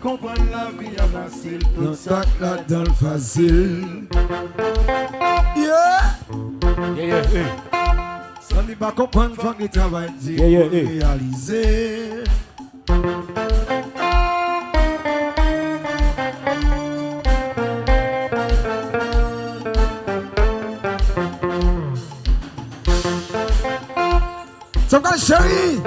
comprendre la vie à facile. Tout ça là dans le facile. Yeah. Ça n'est pas comprendre, faut qu'il travaille dur pour réaliser. So got chérie.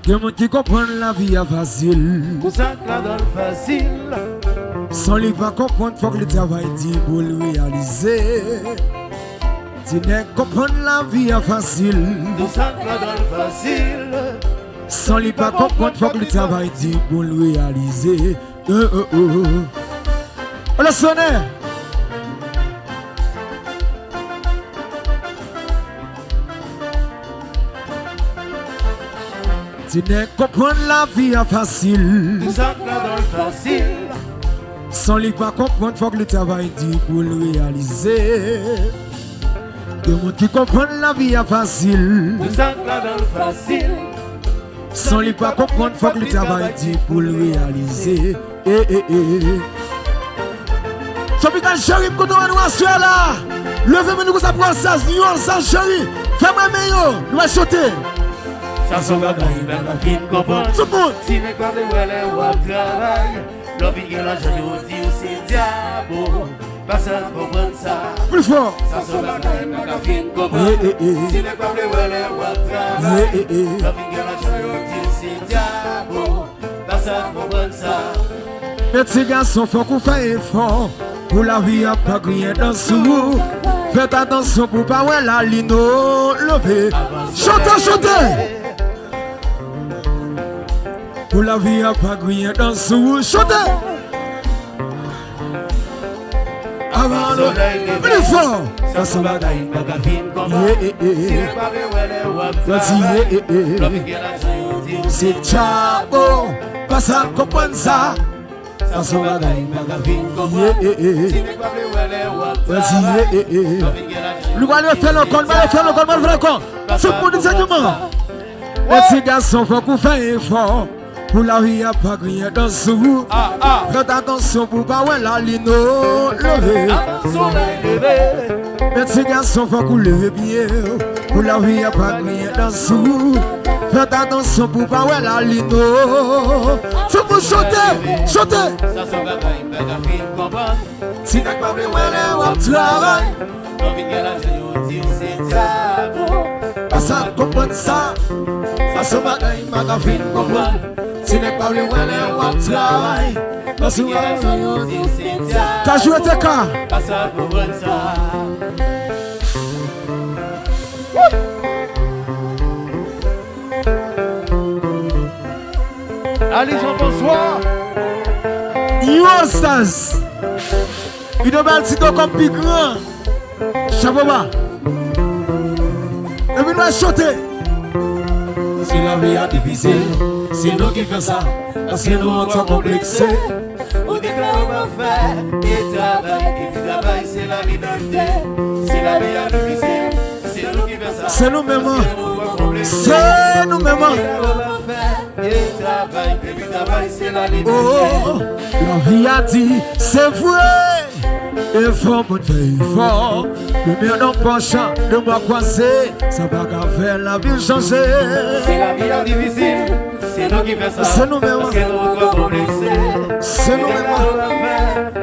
Y'a monde qui comprend la vie est facile. Tout ça là dans le facile. Sans lui pas comprendre, faut que le travail dit pour le réaliser. Tu n'es comprendre la vie est facile. Tout ça là dans le facile. Sans lui pas comprendre, faut que le travail dit pour le réaliser. On l'a sonné. Tu n'es comprendre la vie est facile. Tout ça là dans le facile. Sans lui pas comprendre, faut que le travail dit pour le réaliser. De monde qui comprend la vie est facile. Tout ça là dans le facile. Sans lui pas comprendre, faut que le travail dit pour le réaliser. So piquant chéri, quand on va nous là. Levez-moi nous ça pour ça, nous ça chéri. Fais-moi meilleur, nous va sauter. Ça se va gagner, mais la vie ne comprend. Tout le monde. Si n'est pas de ouais, ou à travail. L'homme qui est là, je nous dis c'est diable. Personne ne comprend ça. Plus fort. Ça se va gagner, mais la vie ne comprend. Si n'est pas de ouais, ou à travail. L'homme qui est là, je nous dis c'est diable. Personne ne comprend ça. Les petits garçons, faut qu'on fasse effort. Pour la vie, à pas griller dans sous. Faites attention pour pas voir la lino lever. Chantez, chantez. Pour la vie, à pas griller dans sous. Chantez. Avant le plus fort. Ça se va gagner, mais la vie ne comprend. Si n'est pas de ouais, ou à travail. L'homme qui est là, je nous dis c'est Chabo. Pas ça, comprendre ça. ça se va gagner, mais la vie ne comprend. Si n'est pas de ouais, ou à travail. Lui va aller faire le compte, va aller faire le compte, va aller faire le compte. C'est pour nous enseignements. Les petits garçons, faut qu'on fasse effort. Pour la vie, à pas griller dans sous. Faites attention pour pas voir la lino lever. Les petits garçons, faut qu'on leve bien. Pour la vie, à pas griller dans sous. Faites attention pour pas voir la lino. C'est pour chanter, chanter. Ça se va gagner, mais la vie ne comprend. Si t'as pas vu, on travaille. L'homme qui est là, je nous dis c'est diable. Pas ça, comprendre ça. Ça se va gagner, mais la vie ne comprend. Si n'est pas le on travaille. Parce que t'as joué tes cas. Pas ça, comprendre ça. Allez, Jean-François. You stars. Il doit être si comme plus grand. Chapeau bas. Et puis nous chanter. Si la vie est difficile, c'est nous qui faisons ça. Parce que nous sommes complexés. On déclare on va faire et travail, c'est la liberté. Si la vie est difficile, c'est nous qui faisons ça. C'est nous-mêmes. C'est nous-mêmes. Et travail, c'est la liberté. Oh, la vie a dit, c'est vrai. Il faut me faire fort. Le mien non pas chant, de moi croiser. Ça va qu'à faire la vie changer. Si la vie est difficile, c'est nous qui faisons ça. C'est nous-mêmes. Parce que nous sommes complexés. C'est nous-mêmes.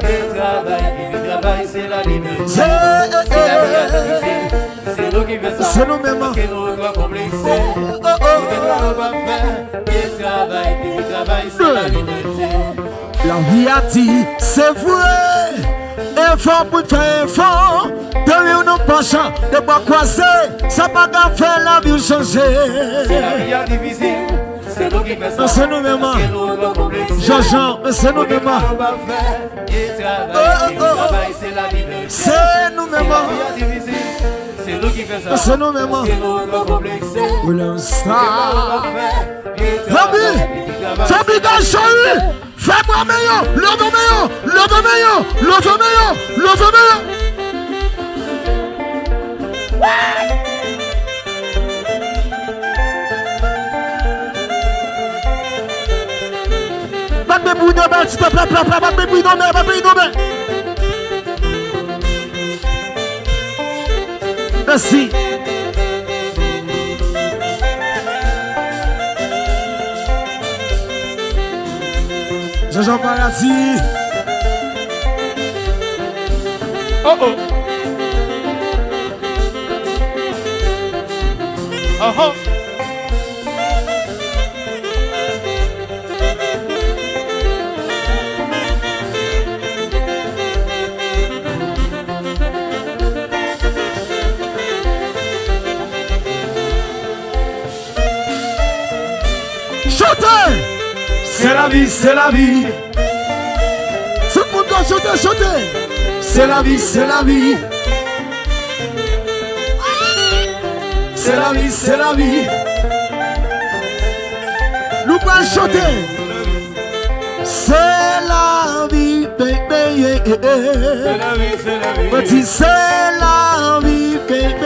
Et travail, c'est la liberté. C'est c'est nous qui faisons ça. C'est nous-mêmes. Parce que nous sommes complexés. Et travail, c'est la liberté. La vie a dit, c'est vrai. Effort pour faire effort. De lui non pas chant, de bois croisé. Ça va qu'à faire la vie changer. Si la vie est difficile, c'est nous qui faisons ça. C'est nous-mêmes. Jean-Jean, c'est nous-mêmes. C'est la liberté. C'est nous-mêmes. C'est nous qui faisons ça. C'est nous-mêmes. C'est nous complexés. Pour l'instant. Fabi, Fabi Gachari, Fais-moi meilleur. Love meilleur. Love meilleur. Love meilleur. Love meilleur. Batte mes bouillons, s'il te plaît, batte mes bouillons, batte mes bouillons. Merci. Jean-Jean Paradis. Oh oh. Uh-huh. C'est la vie, c'est la vie. Tout le monde doit chanter, chanter. C'est la vie, c'est la vie. C'est la vie, c'est la vie. Nous allons chanter. C'est la vie, baby. C'est la vie, c'est la vie. Petit, c'est la vie, baby.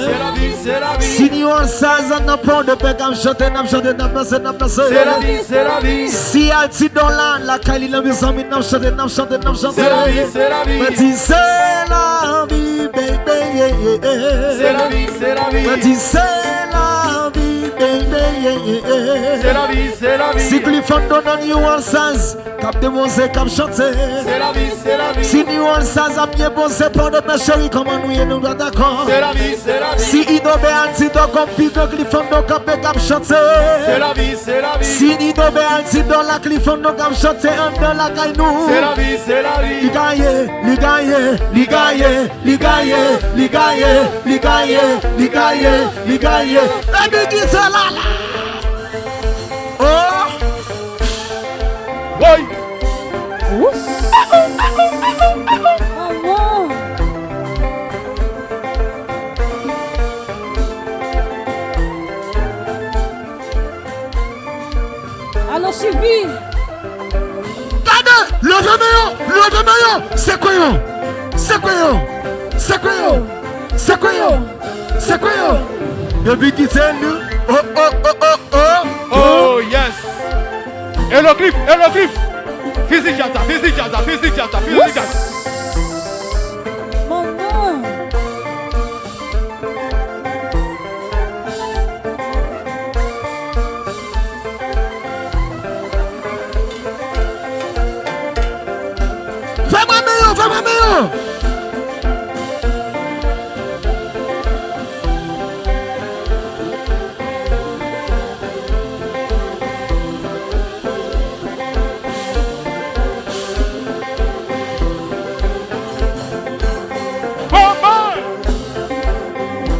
C'est la vie, c'est la vie. Si nous on s'aise, on n'a pas de paix, on chante, on chante, on danse, on danse. C'est la vie, c'est la vie. Si elle t'y donne la Kali, la maison, on chante, on chante, on chante. C'est la vie, c'est la vie. Petit, c'est la vie, baby. C'est la vie, c'est la vie. Petit, c'est la vie, baby. C'est la vie, c'est la vie. Si Clifford donne New Orleans, cap de monser, cap chanter. C'est la vie, c'est la vie. Si New Orleans a bien bossé pour de mes chéris, comment nous doit d'accord. C'est la vie, c'est la vie. Si Ido Béanti doit compter de Clifford, cap de cap chanter. C'est la vie, c'est la vie. Si Ido Béanti dans la Clifford, cap chanter, un dans la caillou. C'est la vie, c'est la vie. Li gagne, li gagne, li gagne, li gagne, li gagne, li gagne, li gagne, li gagne. La bigi c'est là. Oh. Oui. Alors, Sylvie. Le meilleur, c'est quoi yo? C'est quoi yo? C'est quoi yo? C'est quoi yo? C'est quoi yo? Le bigi c'est nous. Oh oh oh oh oh. Oh yes. Hello Cliff, hello Cliff. Physique Jata, physique Jata, physique Jata, physique Jata. Mon nom. Fais-moi meilleur, fais-moi meilleur.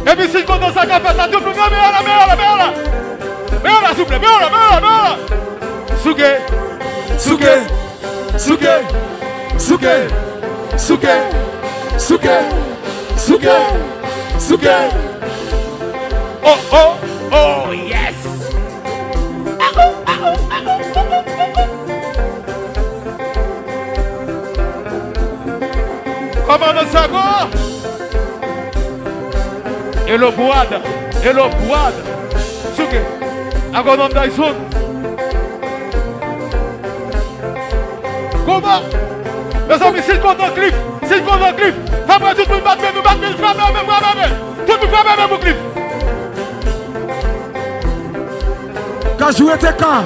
Et puis si je compte dans sa cafette, ça tout le monde, mets là, s'il vous plaît, mets là. Souké, souké, souké, souké, souké, souké, souké, souké. Oh, oh, oh, yes. Comment on s'en va? Hello Boada, hello Boada. Souké, agora não Dyson. Comment? Meus amis, s'il compte dans Cliff, s'il compte dans Cliff, fais-moi tout le monde battre, nous battre, tout le monde fait même au Cliff. Quand je jouais tes cas.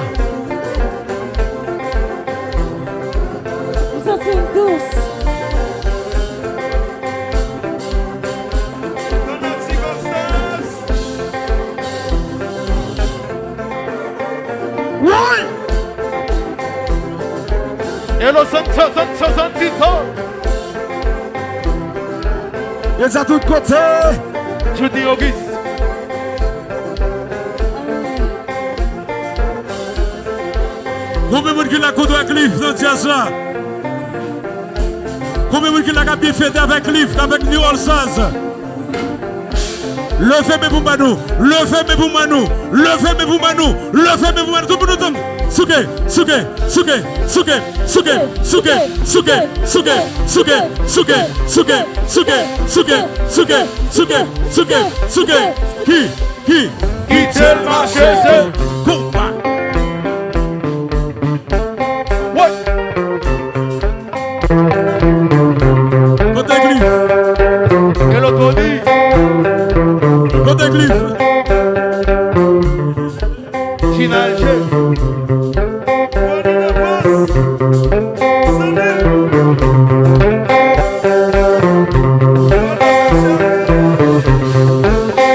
Vous êtes une douce. Ouais. Hello Santito. Ils à tous côtés. Je dis Auguste. Combien de monde qui l'a côté avec Cliff dans ce là? Combien de monde qui l'a bien fêté avec Cliff, avec New Orleans? Levez-moi pour Manou. Levez-moi pour Manou. Levez-moi pour Manou. Levez-moi pour Manou. Tout le monde. Souké, souké, souké, souké, souké, souké, souké, souké, souké, souké, souké, souké, souké, souké, souké, souké, souké. Qui tient le marché, c'est combat. What? Côté Glyph. Quel autre dit? Côté Glyph. Chinalche.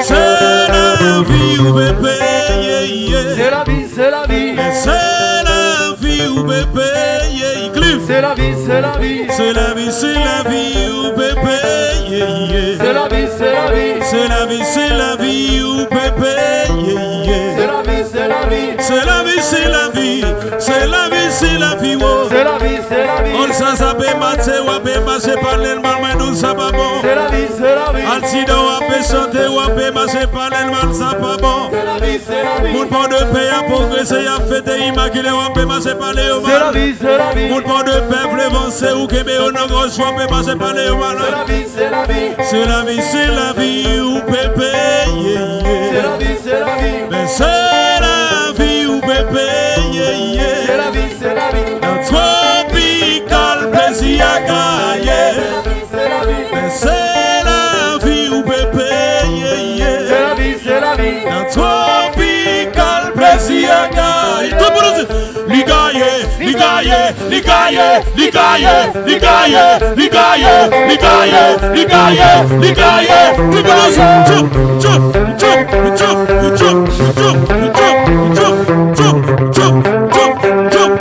C'est la vie où bébé, c'est la vie, c'est la vie. c'est la vie où bébé, Glyph. C'est la vie, c'est la vie. C'est la vie, c'est la vie où bébé, C'est la vie, c'est la vie. c'est la vie, c'est la vie où bébé, C'est la vie, c'est la vie. c'est la vie, c'est la vie, c'est la vie, c'est la vie, oh. C'est la vie, c'est la vie. On s'en sape maté ou ape marché parler le mal, mais nous ça pas bon. C'est la vie, c'est la vie. Altidon ape chanter ou ape marché parler le mal, ça pas bon. C'est la vie, c'est la vie. Moun pon de paix à progresser, à fêter immaculé ou ape marché parler au C'est la mal. vie, c'est la vie. Moun pon de peuple avancé ou kebe ou non gros choix, ape marché parler au mal. C'est la vie, c'est la vie. C'est la vie, c'est la vie ou bébé, C'est la vie, c'est la vie. mais c'est la vie ou bébé, C'est la vie, c'est la vie. dans tropical plaisir à gagner. C'est la vie, Mais c'est la vie ou bébé, c'est la vie, c'est la vie. dans tropical plaisir à gagner. Tout le monde dit, li gagne, li gagne, li gagne, li gagne, li gagne, li gagne, li gagne, li gagne, li gagne. Tout le monde dit, choup, choup, choup, choup, choup, choup, choup, choup, choup, choup,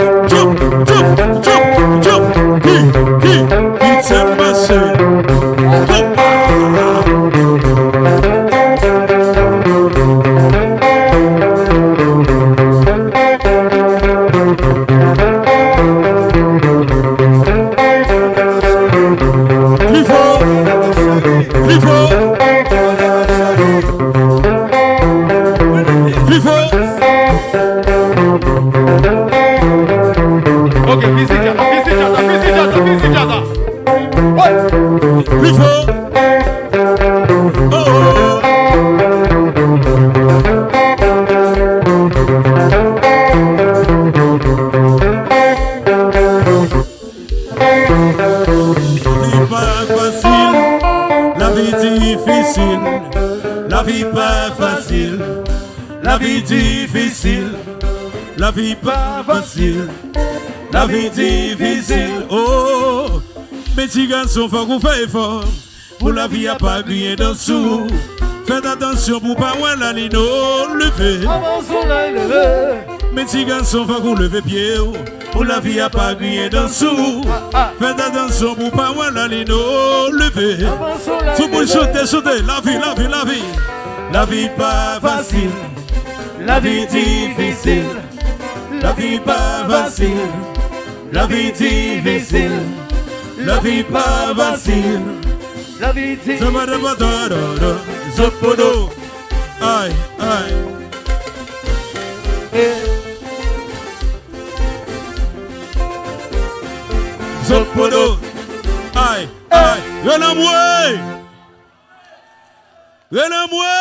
choup, choup, choup. Qui s'est passé? Ok, visite Jaza. La vie difficile, la vie pas facile, la vie difficile, la vie pas facile, la vie difficile. Oh, mes petits garçons, faut qu'on fasse effort. Pour la vie à pas griller dessous. Faites attention pour pas voir la ligne lever. Avançons là, levé. Mes petits garçons, faut qu'on leve pied. Pour la vie à pas griller dessous. Faites attention pour pas voir la ligne lever. Avançons là, Tout le monde sauter, la vie, la vie, la vie. La vie pas facile, la vie difficile. La vie pas facile, la vie difficile. La vie pas facile. La vie dit. Zopodo, aïe, aïe. Zopodo, aïe, aïe. Renamoué, renamoué.